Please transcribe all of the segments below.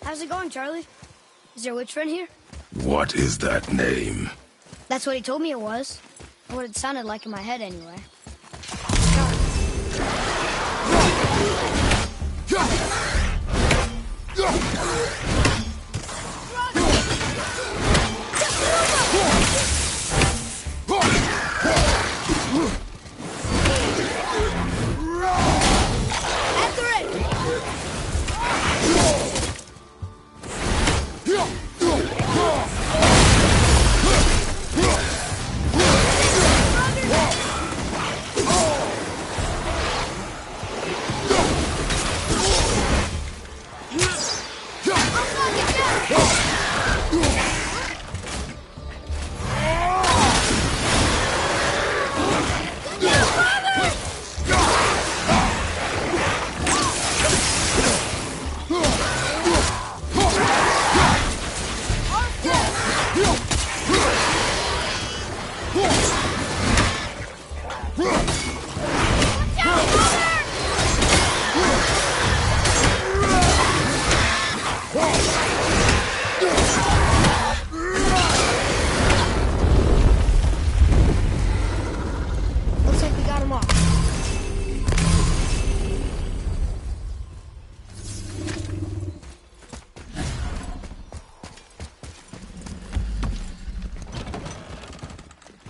How's it going, Charlie? Is your witch friend here? What is that name? That's what he told me it was. Or what it sounded like in my head, anyway.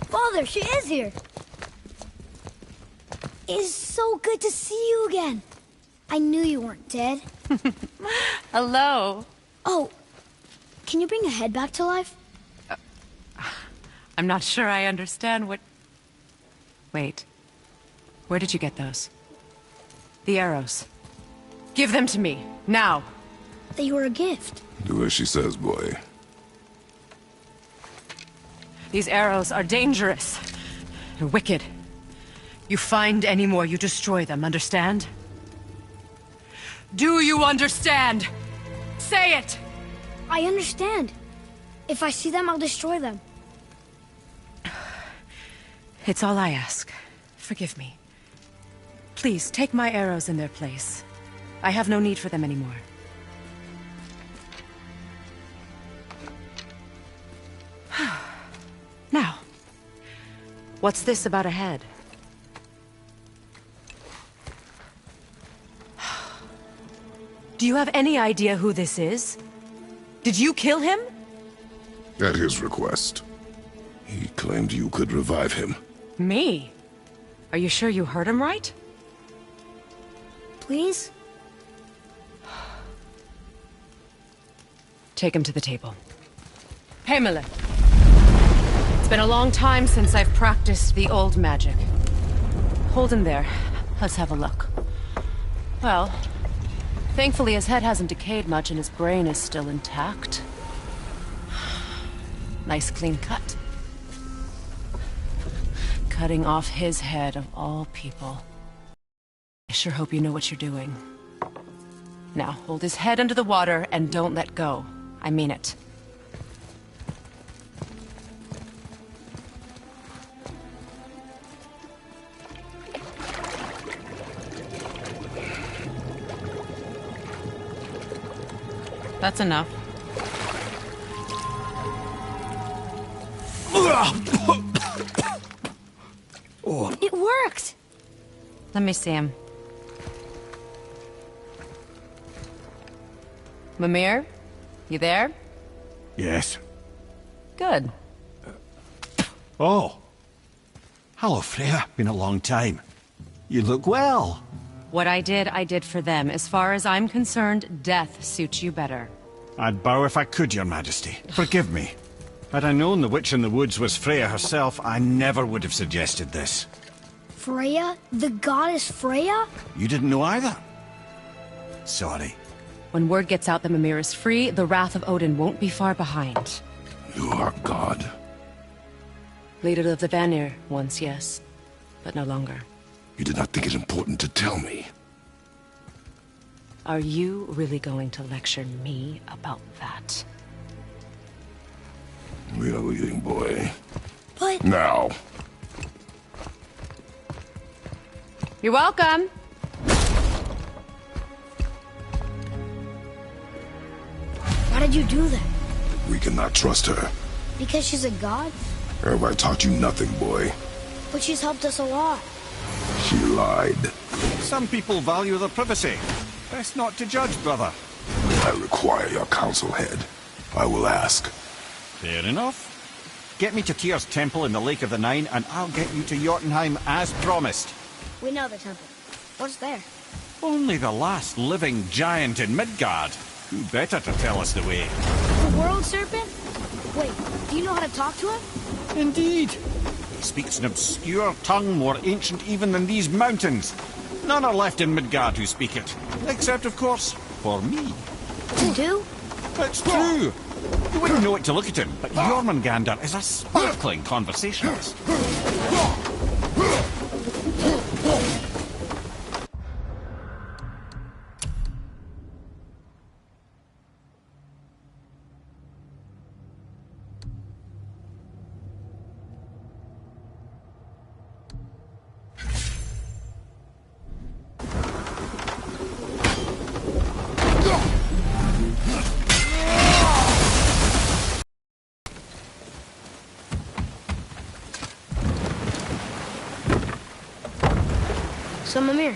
Father, she is here. It's so good to see you again. I knew you weren't dead. Hello. Oh, can you bring a head back to life? I'm not sure I understand what... Wait. Where did you get those? The arrows. Give them to me, now. They were a gift. Do as she says, boy. These arrows are dangerous and wicked. You find any more, you destroy them, understand? Do you understand? Say it! I understand. If I see them, I'll destroy them. It's all I ask. Forgive me. Please, take my arrows in their place. I have no need for them anymore. Now, what's this about a head? Do you have any idea who this is? Did you kill him? At his request. He claimed you could revive him. Me? Are you sure you heard him right? Please? Take him to the table. Pamela. It's been a long time since I've practiced the old magic. Hold him there. Let's have a look. Well, thankfully his head hasn't decayed much and his brain is still intact. Nice clean cut. Cutting off his head of all people. I sure hope you know what you're doing. Now, hold his head under the water and don't let go. I mean it. That's enough. It worked! Let me see him. Mimir? You there? Yes. Good. Oh. Hello, Freya. Been a long time. You look well. What I did for them. As far as I'm concerned, death suits you better. I'd bow if I could, Your Majesty. Forgive me. Had I known the witch in the woods was Freya herself, I never would have suggested this. Freya? The goddess Freya? You didn't know either? Sorry. When word gets out that Mimir is free, the wrath of Odin won't be far behind. You are God. Leader of the Vanir, once, yes. But no longer. You did not think it important to tell me. Are you really going to lecture me about that? We are leaving, boy. But... Now. You're welcome. Why'd you do that? We cannot trust her. Because she's a god? Have I taught you nothing, boy? But she's helped us a lot. She lied. Some people value their privacy. Best not to judge, brother. I require your counsel, head. I will ask. Fair enough. Get me to Tyr's temple in the Lake of the Nine, and I'll get you to Jotunheim as promised. We know the temple. What's there? Only the last living giant in Midgard. Who better to tell us the way? The world serpent? Wait, do you know how to talk to him? Indeed. He speaks an obscure tongue more ancient even than these mountains. None are left in Midgard who speak it. Except, of course, for me. You do? It's true. You wouldn't know it to look at him, but Jormungandr is a sparkling conversationalist. So, Mimir,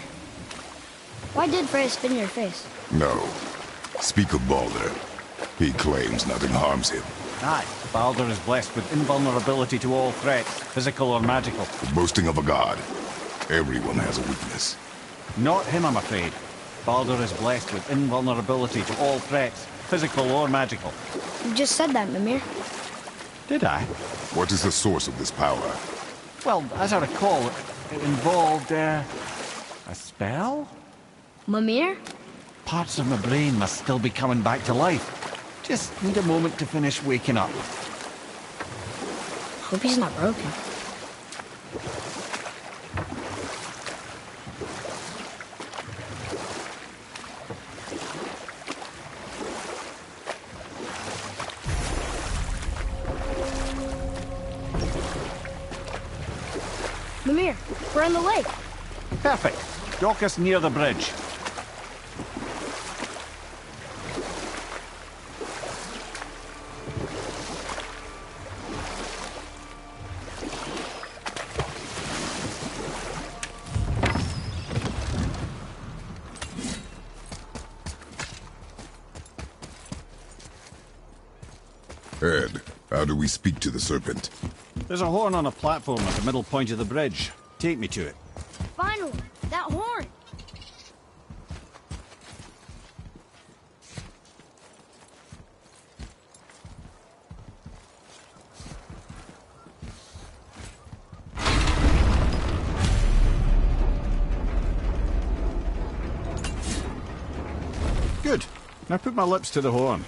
why did Freya spin your face? No. Speak of Baldur. He claims nothing harms him. Aye, Baldur is blessed with invulnerability to all threats, physical or magical. The boasting of a god. Everyone has a weakness. Not him, I'm afraid. Baldur is blessed with invulnerability to all threats, physical or magical. You just said that, Mimir. Did I? What is the source of this power? Well, as I recall, it involved, a spell? Mimir? Parts of my brain must still be coming back to life. Just need a moment to finish waking up. Hope he's not broken. Mimir, we're in the lake. Perfect. Dock us near the bridge. Ed, how do we speak to the serpent? There's a horn on a platform at the middle point of the bridge. Take me to it. Finally, that horn. Good. Now put my lips to the horn.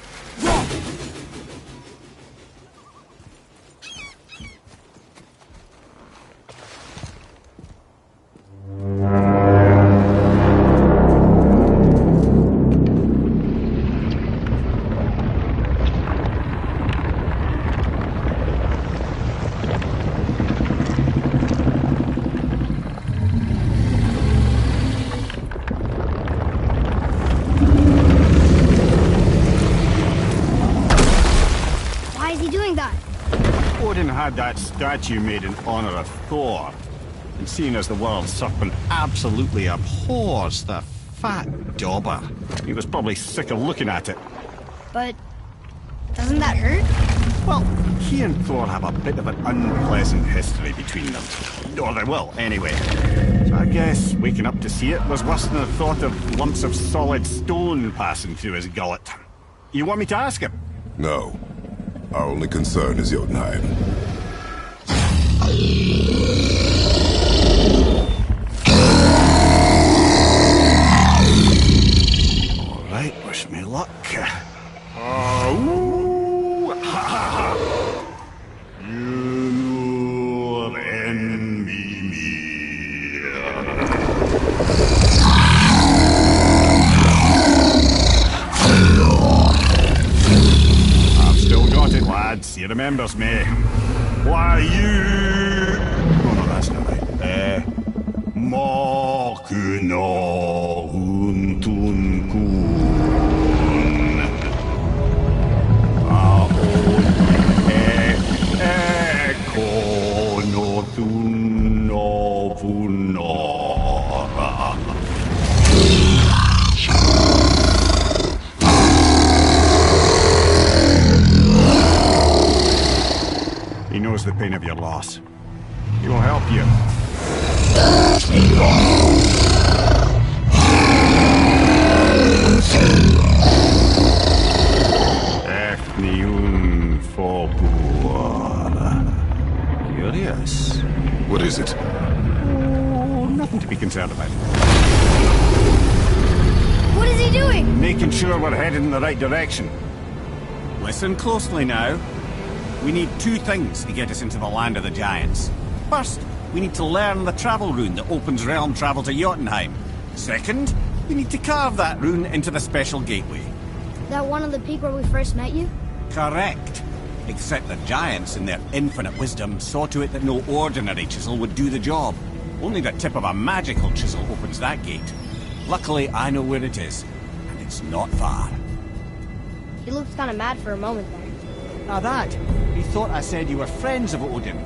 Odin had that statue made in honor of Thor. And seeing as the world serpent absolutely abhors the fat dauber, he was probably sick of looking at it. But doesn't that hurt? Well, he and Thor have a bit of an unpleasant history between them. Or they will, anyway. So I guess waking up to see it was worse than the thought of lumps of solid stone passing through his gullet. You want me to ask him? No. Our only concern is Jotunheim. All right, wish me luck. You envy me. I've still got it, lads. He remembers me. Why you? Oh no, that's not right. Makuna huntun kun. knows the pain of your loss. He will help you. Efniun Fobuar. Curious. What is it? Oh, nothing to be concerned about. What is he doing? Making sure we're headed in the right direction. Listen closely now. We need two things to get us into the land of the giants. First, we need to learn the travel rune that opens realm travel to Jotunheim. Second, we need to carve that rune into the special gateway. That one on the peak where we first met you? Correct. Except the giants, in their infinite wisdom, saw to it that no ordinary chisel would do the job. Only the tip of a magical chisel opens that gate. Luckily, I know where it is, and it's not far. He looked kind of mad for a moment there. Now that, he thought I said you were friends of Odin.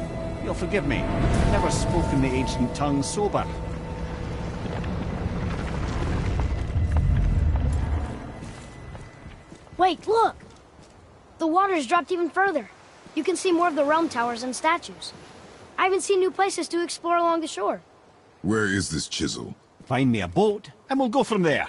You'll forgive me. I've never spoken the ancient tongue sober. Wait, look! The water's dropped even further. You can see more of the realm towers and statues. I even see new places to explore along the shore. Where is this chisel? Find me a boat, and we'll go from there.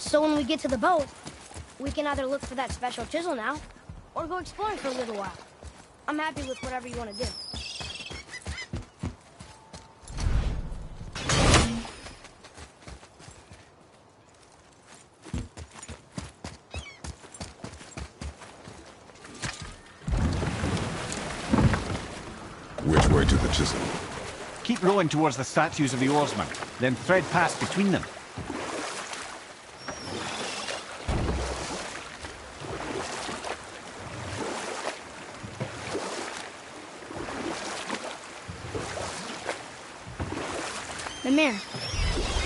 So when we get to the boat, we can either look for that special chisel now, or go exploring for a little while. I'm happy with whatever you want to do. Which way to the chisel? Keep rowing towards the statues of the oarsmen, then thread past between them. Mimir,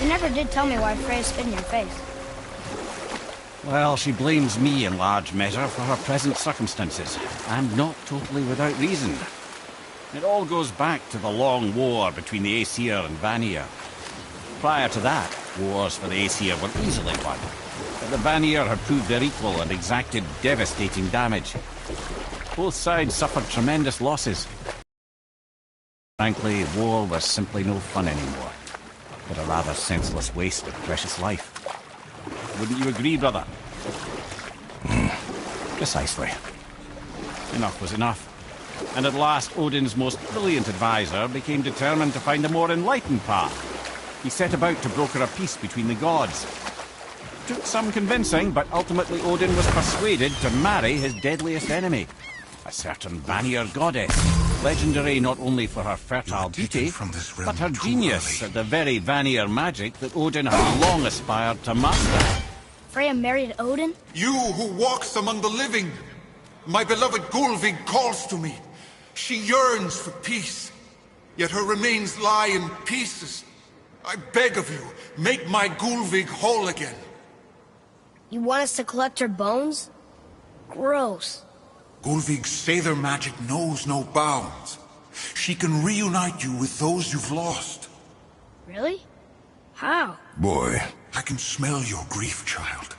you never did tell me why Freya spit in your face. Well, she blames me in large measure for her present circumstances, and not totally without reason. It all goes back to the long war between the Aesir and Vanir. Prior to that, wars for the Aesir were easily won, but the Vanir had proved their equal and exacted devastating damage. Both sides suffered tremendous losses. Frankly, war was simply no fun anymore, but a rather senseless waste of precious life. Wouldn't you agree, brother? Precisely. Enough was enough. And at last, Odin's most brilliant advisor became determined to find a more enlightened path. He set about to broker a peace between the gods. Took some convincing, but ultimately Odin was persuaded to marry his deadliest enemy, a certain Vanir goddess, legendary not only for her fertile beauty, but her genius at the very Vanir magic that Odin had long aspired to master. Freya married Odin? You who walks among the living! My beloved Gulvig calls to me. She yearns for peace, yet her remains lie in pieces. I beg of you, make my Gulvig whole again. You want us to collect her bones? Gross. Gulvig's Sather magic knows no bounds. She can reunite you with those you've lost. Really? How? Boy. I can smell your grief, child.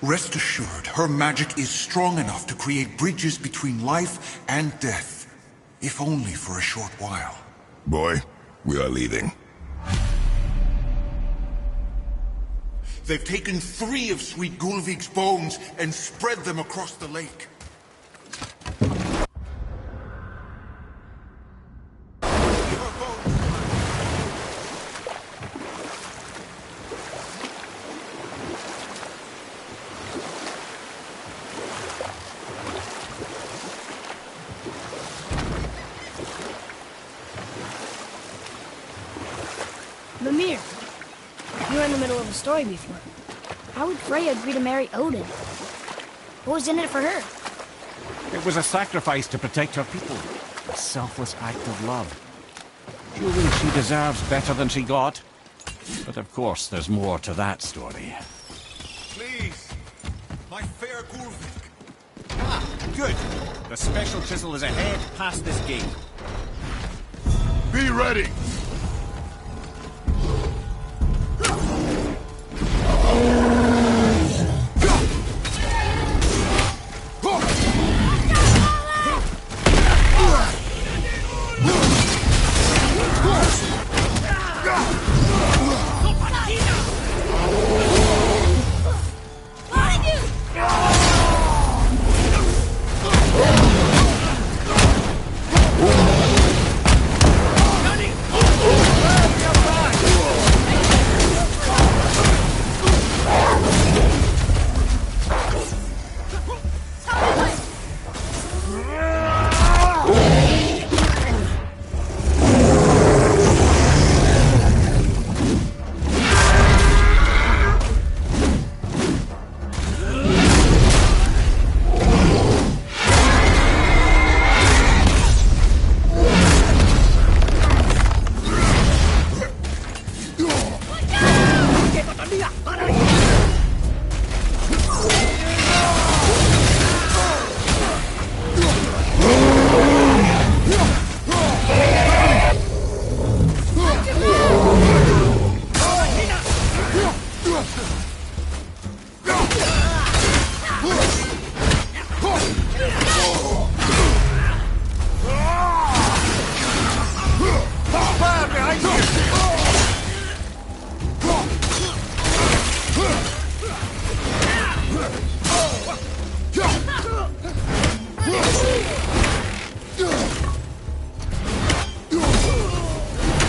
Rest assured, her magic is strong enough to create bridges between life and death, if only for a short while. Boy, we are leaving. They've taken 3 of Sweet Gulvig's bones and spread them across the lake. Mimir, you were in the middle of a story before. How would Freya agree to marry Odin? What was in it for her? It was a sacrifice to protect her people. A selfless act of love. Surely she deserves better than she got. But of course, there's more to that story. Please, my fair Gulvik. Ah, good. The special chisel is ahead past this gate. Be ready!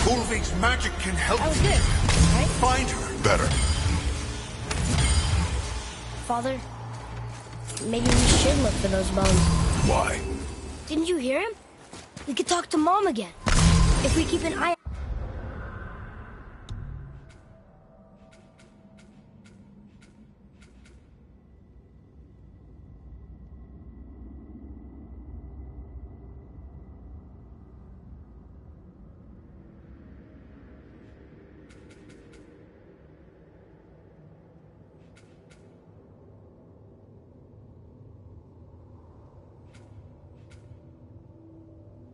Gulvik's magic can help That was me. good, right? Find her. Better. Father, maybe we should look for those bones. Why? Didn't you hear him? We could talk to Mom again. If we keep an eye